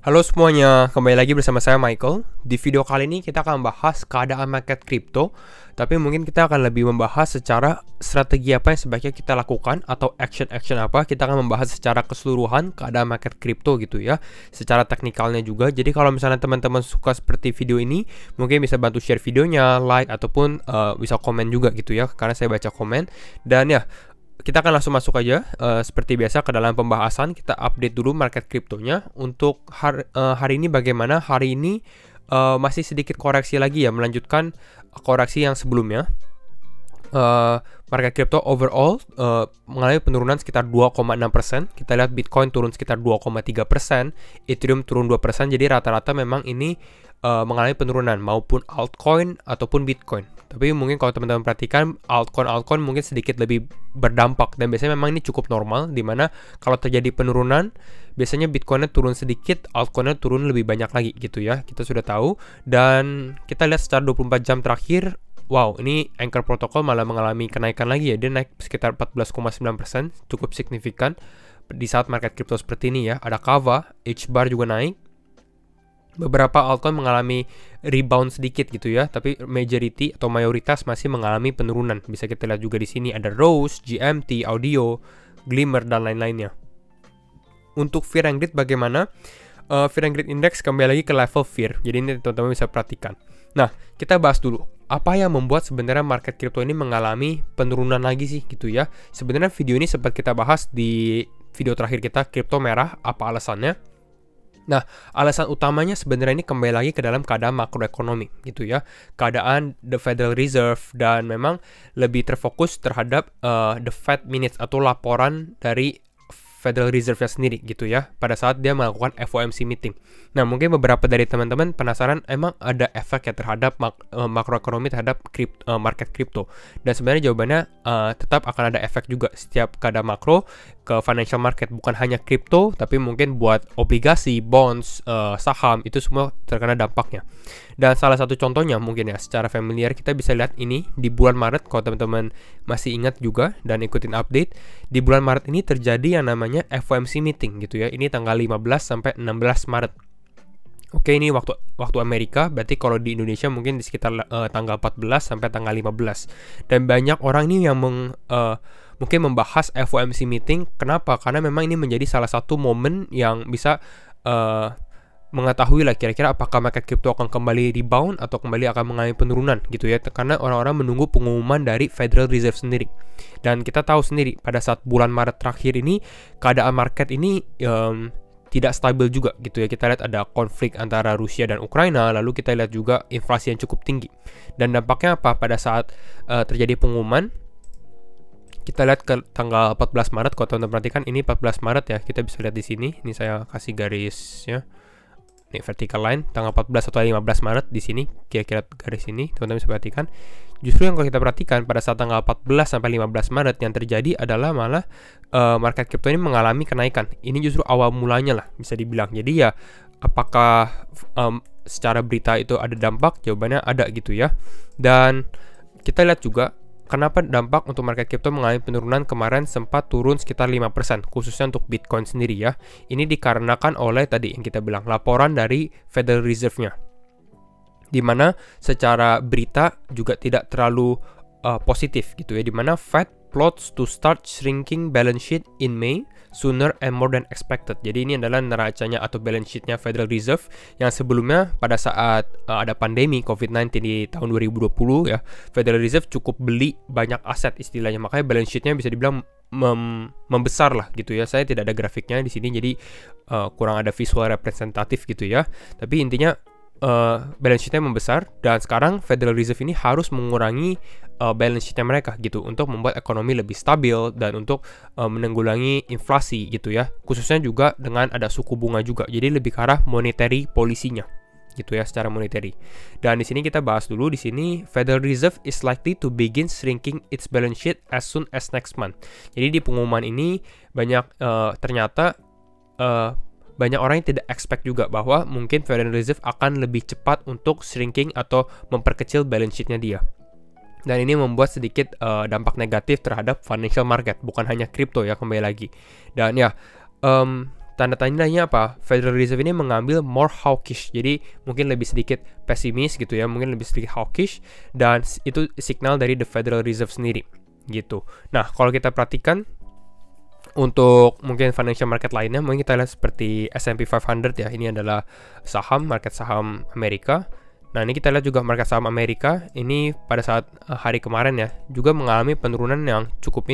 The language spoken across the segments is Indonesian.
Halo semuanya, kembali lagi bersama saya Michael. Di video kali ini kita akan bahas keadaan market kripto, tapi mungkin kita akan lebih membahas secara strategi apa yang sebaiknya kita lakukan atau action apa. Kita akan membahas secara keseluruhan keadaan market kripto gitu ya, secara teknikalnya juga. Jadi kalau misalnya teman-teman suka seperti video ini, mungkin bisa bantu share videonya, like, ataupun bisa komen juga gitu ya, karena saya baca komen. Dan ya, kita akan langsung masuk aja seperti biasa ke dalam pembahasan. Kita update dulu market kriptonya. Untuk hari ini bagaimana? Hari ini masih sedikit koreksi lagi ya, melanjutkan koreksi yang sebelumnya. Market kripto overall mengalami penurunan sekitar 2,6%. Kita lihat Bitcoin turun sekitar 2,3%, Ethereum turun 2%. Jadi rata-rata memang ini mengalami penurunan, maupun altcoin ataupun Bitcoin. Tapi mungkin kalau teman-teman perhatikan altcoin mungkin sedikit lebih berdampak, dan biasanya memang ini cukup normal, dimana kalau terjadi penurunan biasanya Bitcoinnya turun sedikit, altcoinnya turun lebih banyak lagi gitu ya, kita sudah tahu. Dan kita lihat secara 24 jam terakhir, wow, ini Anchor Protocol malah mengalami kenaikan lagi ya, dia naik sekitar 14,9%, cukup signifikan di saat market crypto seperti ini ya. Ada Kava, H-bar juga naik. Beberapa altcoin mengalami rebound sedikit gitu ya, tapi majority atau mayoritas masih mengalami penurunan. Bisa kita lihat juga di sini ada Rose, GMT, Audio, Glimmer, dan lain-lainnya. Untuk Fear and Greed bagaimana? Fear and Greed Index kembali lagi ke level Fear. Jadi ini teman-teman bisa perhatikan. Nah, kita bahas dulu. Apa yang membuat sebenarnya market crypto ini mengalami penurunan lagi sih gitu ya? Sebenarnya video ini sempat kita bahas di video terakhir kita, kripto merah, apa alasannya? Nah, alasan utamanya sebenarnya ini kembali lagi ke dalam keadaan makroekonomi gitu ya. Keadaan the Federal Reserve, dan memang lebih terfokus terhadap the Fed Minutes atau laporan dari Federal Reserve-nya sendiri gitu ya, pada saat dia melakukan FOMC meeting. Nah, mungkin beberapa dari teman-teman penasaran, emang ada efek ya terhadap makroekonomi terhadap market crypto. Dan sebenarnya jawabannya tetap akan ada efek juga setiap keadaan makro ke financial market, bukan hanya kripto, tapi mungkin buat obligasi, bonds, saham, itu semua terkena dampaknya. Dan salah satu contohnya mungkin ya, secara familiar kita bisa lihat ini di bulan Maret, kalau teman-teman masih ingat juga dan ikutin update, di bulan Maret ini terjadi yang namanya FOMC meeting gitu ya. Ini tanggal 15 sampai 16 Maret. Oke, ini waktu Amerika, berarti kalau di Indonesia mungkin di sekitar tanggal 14 sampai tanggal 15. Dan banyak orang ini yang mungkin membahas FOMC meeting. Kenapa? Karena memang ini menjadi salah satu momen yang bisa mengetahui lah kira-kira apakah market crypto akan kembali rebound atau kembali akan mengalami penurunan gitu ya, karena orang-orang menunggu pengumuman dari Federal Reserve sendiri. Dan kita tahu sendiri pada saat bulan Maret terakhir ini keadaan market ini tidak stabil juga gitu ya. Kita lihat ada konflik antara Rusia dan Ukraina, lalu kita lihat juga inflasi yang cukup tinggi. Dan dampaknya apa? Pada saat terjadi pengumuman, kita lihat ke tanggal 14 Maret, kalau teman-teman perhatikan ini 14 Maret ya, kita bisa lihat di sini. Ini saya kasih garisnya. Ini vertical line tanggal 14 atau 15 Maret di sini, kira-kira garis ini teman-teman bisa perhatikan. Justru yang kalau kita perhatikan pada saat tanggal 14 sampai 15 Maret yang terjadi adalah malah market crypto ini mengalami kenaikan. Ini justru awal mulanya lah bisa dibilang. Jadi ya, apakah secara berita itu ada dampak? Jawabannya ada gitu ya. Dan kita lihat juga kenapa dampak untuk market crypto mengalami penurunan kemarin sempat turun sekitar 5%, khususnya untuk Bitcoin sendiri ya. Ini dikarenakan oleh tadi yang kita bilang, laporan dari Federal Reserve-nya, dimana secara berita juga tidak terlalu positif gitu ya, dimana Fed plots to start shrinking balance sheet in May sooner and more than expected. Jadi ini adalah neracanya atau balance sheet-nya Federal Reserve yang sebelumnya pada saat ada pandemi COVID-19 di tahun 2020 ya, Federal Reserve cukup beli banyak aset istilahnya, makanya balance sheet-nya bisa dibilang membesar lah gitu ya. Saya tidak ada grafiknya di sini, jadi kurang ada visual representatif gitu ya. Tapi intinya balance sheet-nya membesar, dan sekarang Federal Reserve ini harus mengurangi balance sheet-nya mereka gitu untuk membuat ekonomi lebih stabil dan untuk menanggulangi inflasi gitu ya, khususnya juga dengan ada suku bunga juga. Jadi lebih ke arah monetary policy-nya gitu ya, secara monetary. Dan di sini kita bahas dulu, di sini Federal Reserve is likely to begin shrinking its balance sheet as soon as next month. Jadi di pengumuman ini banyak ternyata banyak orang yang tidak expect juga bahwa mungkin Federal Reserve akan lebih cepat untuk shrinking atau memperkecil balance sheet-nya dia. Dan ini membuat sedikit dampak negatif terhadap financial market, bukan hanya kripto ya, kembali lagi. Dan ya, tanda-tandanya apa? Federal Reserve ini mengambil more hawkish, jadi mungkin lebih sedikit pesimis gitu ya, mungkin lebih sedikit hawkish, dan itu signal dari the Federal Reserve sendiri gitu. Nah, kalau kita perhatikan untuk mungkin financial market lainnya, mungkin kita lihat seperti S&P 500 ya, ini adalah market saham Amerika. Nah, ini kita lihat juga market saham Amerika, ini pada saat hari kemarin ya, juga mengalami penurunan yang cukup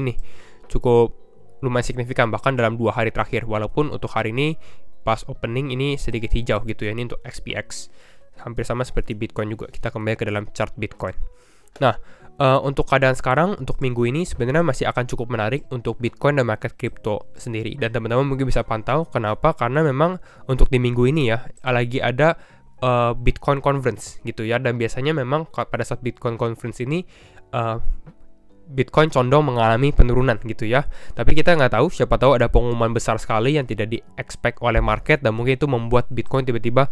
lumayan signifikan, bahkan dalam 2 hari terakhir, walaupun untuk hari ini pas opening ini sedikit hijau gitu ya, ini untuk XPX. Hampir sama seperti Bitcoin juga, kita kembali ke dalam chart Bitcoin. Nah, untuk keadaan sekarang, untuk minggu ini sebenarnya masih akan cukup menarik untuk Bitcoin dan market crypto sendiri. Dan teman-teman mungkin bisa pantau, kenapa? Karena memang untuk di minggu ini ya, lagi ada Bitcoin Conference gitu ya. Dan biasanya memang pada saat Bitcoin Conference ini, Bitcoin condong mengalami penurunan gitu ya. Tapi kita nggak tahu, siapa tahu ada pengumuman besar sekali yang tidak di-expect oleh market, dan mungkin itu membuat Bitcoin tiba-tiba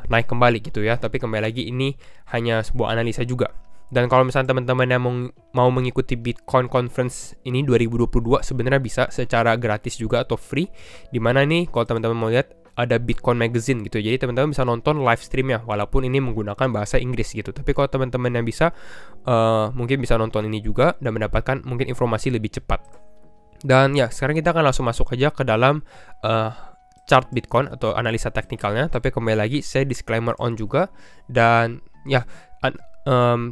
naik kembali gitu ya. Tapi kembali lagi, ini hanya sebuah analisa juga. Dan kalau misalnya teman-teman yang mau mengikuti Bitcoin Conference ini 2022, sebenarnya bisa secara gratis juga atau free. Dimana nih kalau teman-teman mau lihat, ada Bitcoin Magazine gitu. Jadi teman-teman bisa nonton live streamnya, walaupun ini menggunakan bahasa Inggris gitu. Tapi kalau teman-teman yang bisa, mungkin bisa nonton ini juga dan mendapatkan mungkin informasi lebih cepat. Dan ya, sekarang kita akan langsung masuk aja ke dalam chart Bitcoin atau analisa teknikalnya. Tapi kembali lagi, saya disclaimer on juga. Dan ya,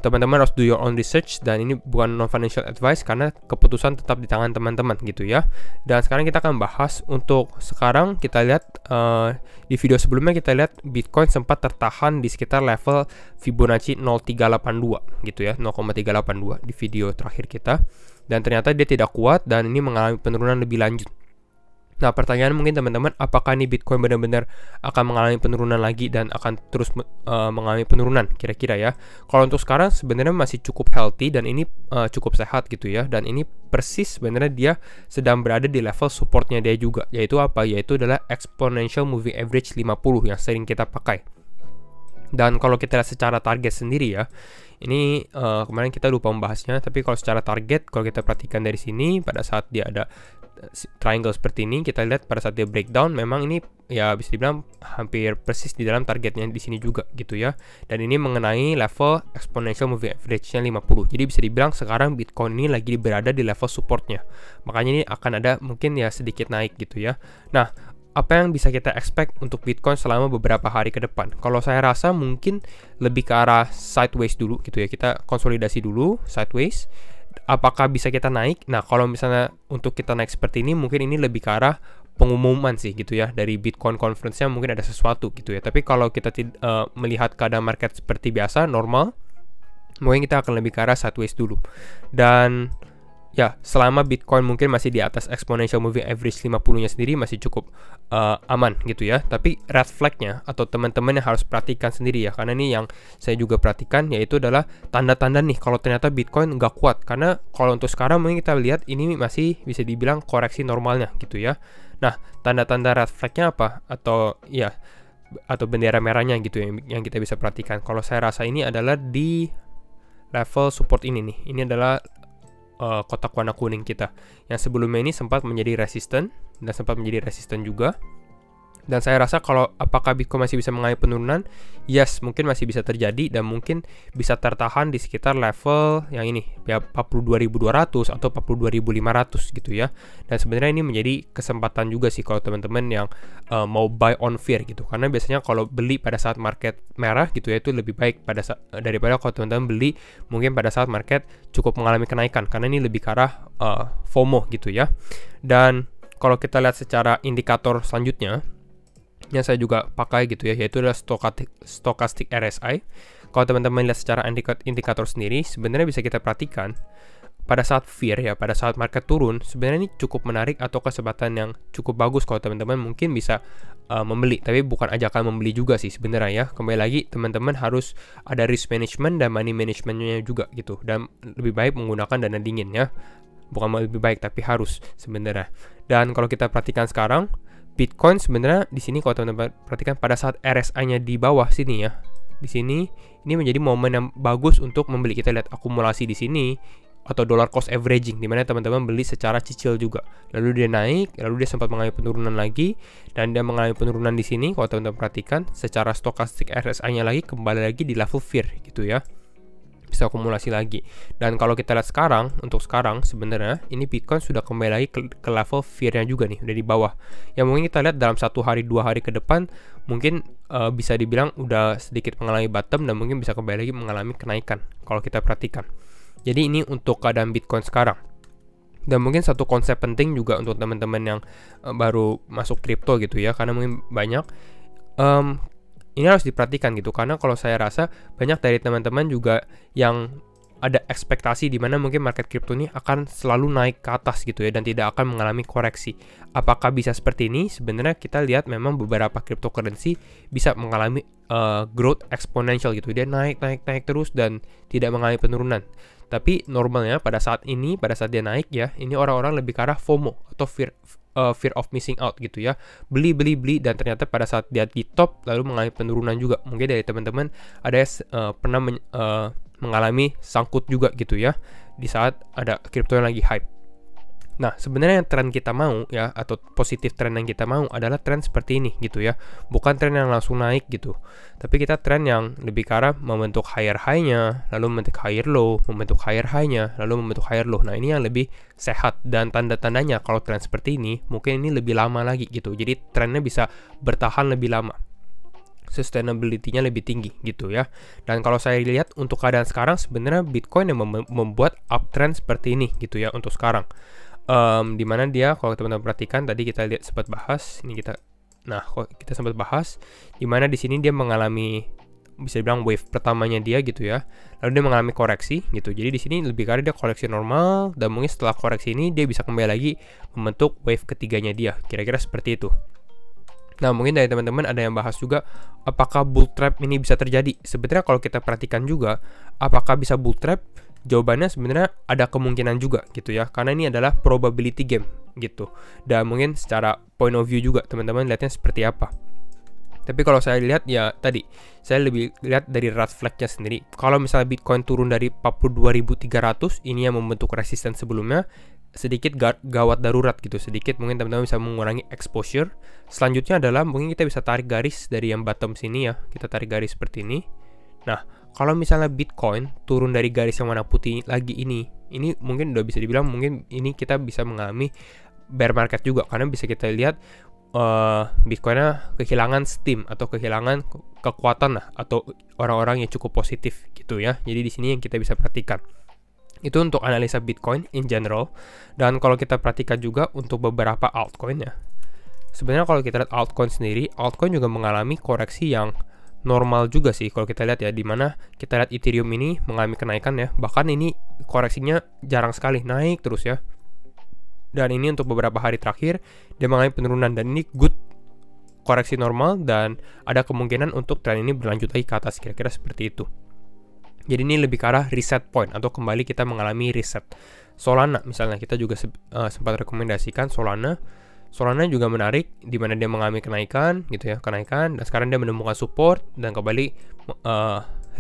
teman-teman harus do your own research, dan ini bukan non-financial advice karena keputusan tetap di tangan teman-teman gitu ya. Dan sekarang kita akan bahas, untuk sekarang kita lihat di video sebelumnya kita lihat Bitcoin sempat tertahan di sekitar level Fibonacci 0,382 gitu ya, 0,382 di video terakhir kita, dan ternyata dia tidak kuat dan ini mengalami penurunan lebih lanjut. Nah, pertanyaan mungkin teman-teman, apakah nih Bitcoin benar-benar akan mengalami penurunan lagi dan akan terus mengalami penurunan kira-kira ya? Kalau untuk sekarang sebenarnya masih cukup healthy dan ini cukup sehat gitu ya. Dan ini persis sebenarnya dia sedang berada di level supportnya dia juga. Yaitu apa? Yaitu adalah Exponential Moving Average 50 yang sering kita pakai. Dan kalau kita lihat secara target sendiri ya, ini kemarin kita lupa membahasnya, tapi kalau secara target, kalau kita perhatikan dari sini, pada saat dia ada triangle seperti ini, kita lihat pada saat dia breakdown, memang ini ya bisa dibilang hampir persis di dalam targetnya di sini juga gitu ya. Dan ini mengenai level exponential moving average-nya 50. Jadi bisa dibilang sekarang Bitcoin ini lagi berada di level supportnya. Makanya ini akan ada mungkin ya sedikit naik gitu ya. Nah, apa yang bisa kita expect untuk Bitcoin selama beberapa hari ke depan? Kalau saya rasa mungkin lebih ke arah sideways dulu gitu ya. Kita konsolidasi dulu sideways. Apakah bisa kita naik? Nah, kalau misalnya untuk kita naik seperti ini, mungkin ini lebih ke arah pengumuman sih gitu ya. Dari Bitcoin Conference-nya mungkin ada sesuatu gitu ya. Tapi kalau kita melihat keadaan market seperti biasa, normal, mungkin kita akan lebih ke arah sideways dulu. Dan ya, selama Bitcoin mungkin masih di atas exponential moving average 50-nya sendiri masih cukup aman gitu ya. Tapi red flag-nya atau teman-teman yang harus perhatikan sendiri ya, karena ini yang saya juga perhatikan, yaitu adalah tanda-tanda nih kalau ternyata Bitcoin nggak kuat. Karena kalau untuk sekarang mungkin kita lihat ini masih bisa dibilang koreksi normalnya gitu ya. Nah, tanda-tanda red flag-nya apa? Atau bendera merahnya gitu yang kita bisa perhatikan. Kalau saya rasa ini adalah di level support ini nih. Ini adalah kotak warna kuning kita yang sebelumnya ini sempat menjadi resisten dan sempat menjadi resisten juga. Dan saya rasa kalau apakah Bitcoin masih bisa mengalami penurunan, yes, mungkin masih bisa terjadi dan mungkin bisa tertahan di sekitar level yang ini ya, 42.200 atau 42.500 gitu ya. Dan sebenarnya ini menjadi kesempatan juga sih kalau teman-teman yang mau buy on fear gitu, karena biasanya kalau beli pada saat market merah gitu ya, itu lebih baik daripada kalau teman-teman beli mungkin pada saat market cukup mengalami kenaikan, karena ini lebih ke arah FOMO gitu ya. Dan kalau kita lihat secara indikator selanjutnya yang saya juga pakai gitu ya, yaitu adalah stochastic RSI. Kalau teman-teman lihat secara indikator sendiri, sebenarnya bisa kita perhatikan pada saat fear ya, pada saat market turun, sebenarnya ini cukup menarik atau kesempatan yang cukup bagus kalau teman-teman mungkin bisa membeli. Tapi bukan ajakan membeli juga sih sebenarnya ya. Kembali lagi, teman-teman harus ada risk management dan money managementnya juga gitu. Dan lebih baik menggunakan dana dingin ya. Bukan lebih baik, tapi harus sebenarnya. Dan kalau kita perhatikan sekarang, Bitcoin sebenarnya di sini kalau teman-teman perhatikan pada saat RSI-nya di bawah sini ya. Di sini ini menjadi momen yang bagus untuk membeli. Kita lihat akumulasi di sini atau dollar cost averaging, dimana teman-teman beli secara cicil juga. Lalu dia naik, lalu dia sempat mengalami penurunan lagi, dan dia mengalami penurunan di sini. Kalau teman-teman perhatikan, secara stokastik RSI-nya lagi kembali lagi di level fear gitu ya, bisa akumulasi lagi. Dan kalau kita lihat sekarang, untuk sekarang sebenarnya ini Bitcoin sudah kembali lagi ke level fear-nya juga nih, udah di bawah. Yang mungkin kita lihat dalam 1 hari 2 hari ke depan mungkin bisa dibilang udah sedikit mengalami bottom dan mungkin bisa kembali lagi mengalami kenaikan kalau kita perhatikan. Jadi ini untuk keadaan Bitcoin sekarang. Dan mungkin satu konsep penting juga untuk teman-teman yang baru masuk kripto gitu ya, karena mungkin banyak ini harus diperhatikan gitu, karena kalau saya rasa banyak dari teman-teman juga yang ada ekspektasi di mana mungkin market kripto ini akan selalu naik ke atas gitu ya, dan tidak akan mengalami koreksi. Apakah bisa seperti ini? Sebenarnya kita lihat memang beberapa cryptocurrency bisa mengalami growth exponential gitu, dia naik terus dan tidak mengalami penurunan. Tapi normalnya pada saat dia naik ya, ini orang-orang lebih ke arah FOMO atau fear of missing out gitu ya, beli dan ternyata pada saat dia di top lalu mengalami penurunan juga. Mungkin dari teman-teman ada pernah mengalami sangkut juga gitu ya di saat ada kripto yang lagi hype. Nah, sebenarnya yang tren kita mau ya, atau positif tren yang kita mau adalah tren seperti ini gitu ya, bukan tren yang langsung naik gitu, tapi kita tren yang lebih ke arah membentuk higher high-nya, lalu membentuk higher low, membentuk higher high-nya, lalu membentuk higher low. Nah, ini yang lebih sehat, dan tanda-tandanya kalau tren seperti ini mungkin ini lebih lama lagi gitu, jadi trennya bisa bertahan lebih lama, sustainability-nya lebih tinggi gitu ya. Dan kalau saya lihat untuk keadaan sekarang, sebenarnya Bitcoin yang membuat uptrend seperti ini gitu ya untuk sekarang. Dimana dia, kalau teman-teman perhatikan tadi kita lihat sempat bahas, kita sempat bahas dimana di sini dia mengalami, bisa dibilang wave pertamanya dia gitu ya, lalu dia mengalami koreksi gitu. Jadi di sini lebih karena dia koreksi normal, dan mungkin setelah koreksi ini dia bisa kembali lagi membentuk wave ketiganya dia, kira-kira seperti itu. Nah, mungkin dari teman-teman ada yang bahas juga apakah bull trap ini bisa terjadi. Sebenarnya kalau kita perhatikan juga, apakah bisa bull trap? Jawabannya sebenarnya ada kemungkinan juga gitu ya, karena ini adalah probability game gitu. Dan mungkin secara point of view juga teman-teman lihatnya seperti apa. Tapi kalau saya lihat ya tadi, saya lebih lihat dari red flag-nya sendiri. Kalau misalnya Bitcoin turun dari 42.300, ini yang membentuk resisten sebelumnya, sedikit gawat darurat gitu, sedikit mungkin teman-teman bisa mengurangi exposure. Selanjutnya adalah mungkin kita bisa tarik garis dari yang bottom sini ya, kita tarik garis seperti ini. Nah, kalau misalnya Bitcoin turun dari garis yang warna putih lagi ini mungkin udah bisa dibilang mungkin ini kita bisa mengalami bear market juga, karena bisa kita lihat Bitcoinnya kehilangan steam atau kehilangan kekuatan lah, atau orang-orang yang cukup positif gitu ya. Jadi di sini yang kita bisa perhatikan. Itu untuk analisa Bitcoin in general. Dan kalau kita perhatikan juga untuk beberapa altcoin ya, sebenarnya kalau kita lihat altcoin sendiri, altcoin juga mengalami koreksi yang normal juga sih kalau kita lihat ya, dimana kita lihat Ethereum ini mengalami kenaikan ya, bahkan ini koreksinya jarang sekali, naik terus ya. Dan ini untuk beberapa hari terakhir dia mengalami penurunan, dan ini good koreksi normal, dan ada kemungkinan untuk tren ini berlanjut lagi ke atas, kira-kira seperti itu. Jadi ini lebih ke arah reset point atau kembali kita mengalami reset. Solana misalnya kita juga sempat rekomendasikan Solana juga menarik, di mana dia mengalami kenaikan gitu ya, dan sekarang dia menemukan support dan kembali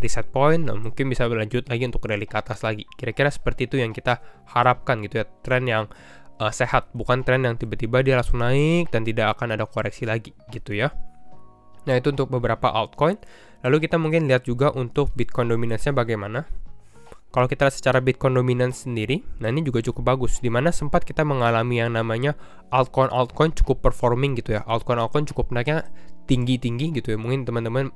reset point, dan mungkin bisa berlanjut lagi untuk rally ke atas lagi. Kira-kira seperti itu yang kita harapkan gitu ya, tren yang sehat, bukan tren yang tiba-tiba dia langsung naik dan tidak akan ada koreksi lagi gitu ya. Nah, itu untuk beberapa altcoin. Lalu kita mungkin lihat juga untuk Bitcoin dominance-nya bagaimana. Kalau kita lihat secara Bitcoin dominance sendiri, nah ini juga cukup bagus, dimana sempat kita mengalami yang namanya altcoin cukup performing gitu ya, altcoin cukup naiknya tinggi gitu ya, mungkin teman-teman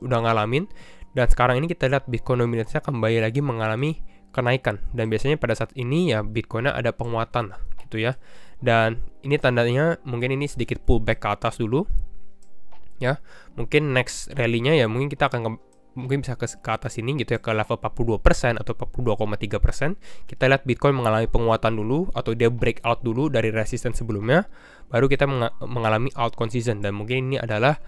udah ngalamin. Dan sekarang ini kita lihat Bitcoin dominance-nya kembali lagi mengalami kenaikan, dan biasanya pada saat ini ya Bitcoin-nya ada penguatan lah gitu ya. Dan ini tandanya mungkin ini sedikit pullback ke atas dulu ya, mungkin next rally-nya ya mungkin kita akan mungkin bisa ke atas ini gitu ya, ke level 42% atau 42,3%. Kita lihat Bitcoin mengalami penguatan dulu, atau dia breakout dulu dari resistance sebelumnya, baru kita mengalami altcoin season. Dan mungkin ini adalah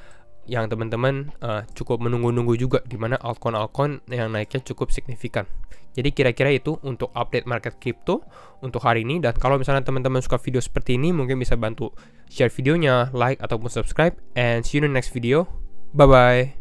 yang teman-teman cukup menunggu-nunggu juga, dimana altcoin yang naiknya cukup signifikan. Jadi kira-kira itu untuk update market crypto untuk hari ini. Dan kalau misalnya teman-teman suka video seperti ini, mungkin bisa bantu share videonya, like ataupun subscribe, and see you in the next video. Bye bye.